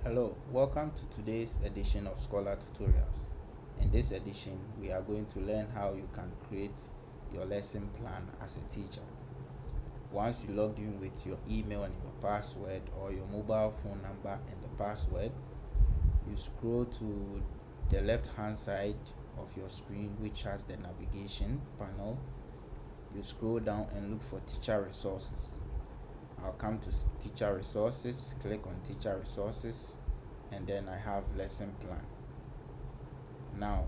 Hello, welcome to today's edition of Scholar Tutorials. In this edition, we are going to learn how you can create your lesson plan as a teacher. Once you logged in with your email and your password or your mobile phone number and the password, you scroll to the left hand side of your screen, which has the navigation panel. You scroll down and look for teacher resources. I'll come to teacher resources, click on teacher resources, and then I have lesson plan. Now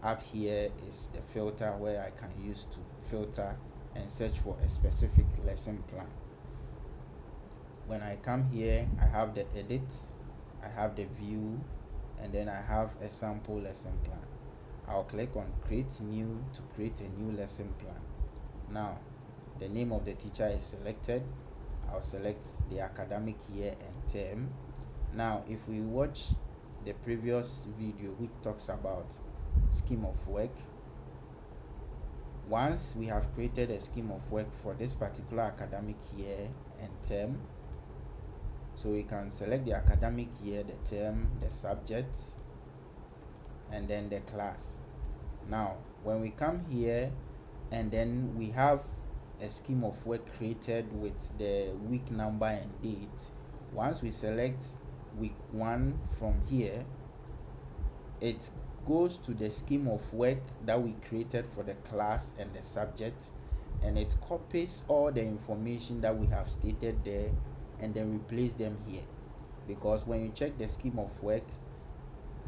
up here is the filter where I can use to filter and search for a specific lesson plan. When I come here, I have the edit, I have the view, and then I have a sample lesson plan. I'll click on create new to create a new lesson plan. Now the name of the teacher is selected. I'll select the academic year and term. Now if we watch the previous video which talks about scheme of work, once we have created a scheme of work for this particular academic year and term, so we can select the academic year, the term, the subject, and then the class. Now when we come here and then we have a scheme of work created with the week number and date, once we select week 1 from here, it goes to the scheme of work that we created for the class and the subject, and it copies all the information that we have stated there and then replace them here. Because when you check the scheme of work,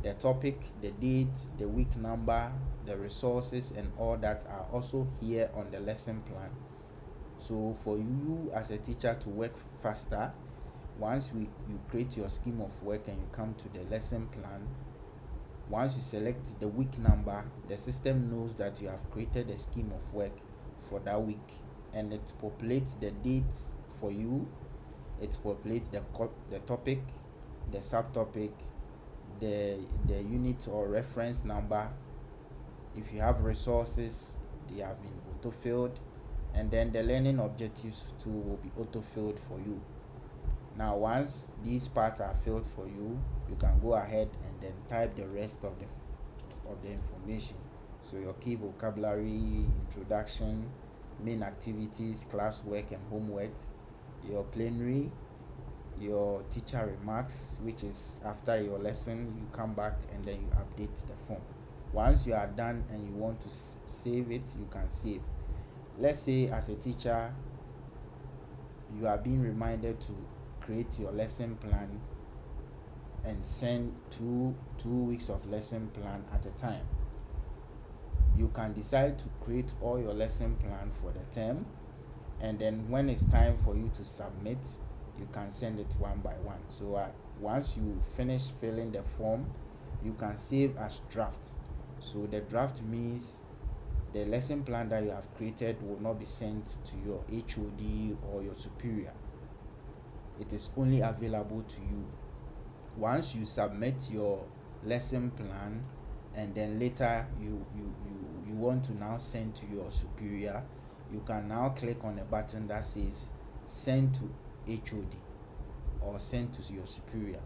the topic, the date, the week number, the resources, and all that are also here on the lesson plan. So for you as a teacher to work faster, once you create your scheme of work and you come to the lesson plan, once you select the week number, the system knows that you have created a scheme of work for that week, and it populates the dates for you. It populates the topic, the subtopic, the unit or reference number. If you have resources, they have been auto-filled, and then the learning objectives too will be auto-filled for you. Now once these parts are filled for you, you can go ahead and then type the rest of the information. So your key vocabulary, introduction, main activities, classwork and homework, your plenary, your teacher remarks, which is after your lesson you come back and then you update the form. Once you are done and you want to save it, you can save. Let's say as a teacher you are being reminded to create your lesson plan and send two weeks of lesson plan at a time. You can decide to create all your lesson plan for the term, and then when it's time for you to submit, you can send it one by one. So once you finish filling the form, you can save as draft. So the draft means the lesson plan that you have created will not be sent to your HOD or your superior. It is only available to you. Once you submit your lesson plan and then later you want to now send to your superior, you can now click on a button that says send to HOD or send to your superior,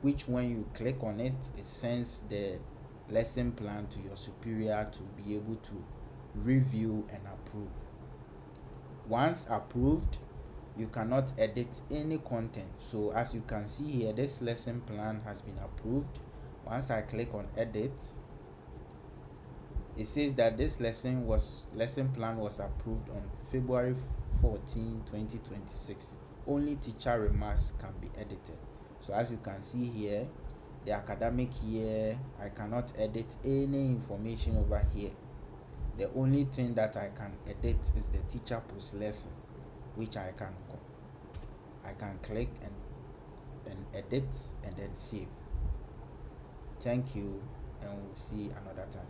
which when you click on it, it sends the lesson plan to your superior to be able to review and approve. Once approved, you cannot edit any content. So as you can see here, this lesson plan has been approved. Once I click on edit, it says that this lesson plan was approved on February 14, 2026. Only teacher remarks can be edited. So as you can see here, the academic year, I cannot edit any information over here. The only thing that I can edit is the teacher post lesson, which I can click and edit and then save. Thank you, and we'll see another time.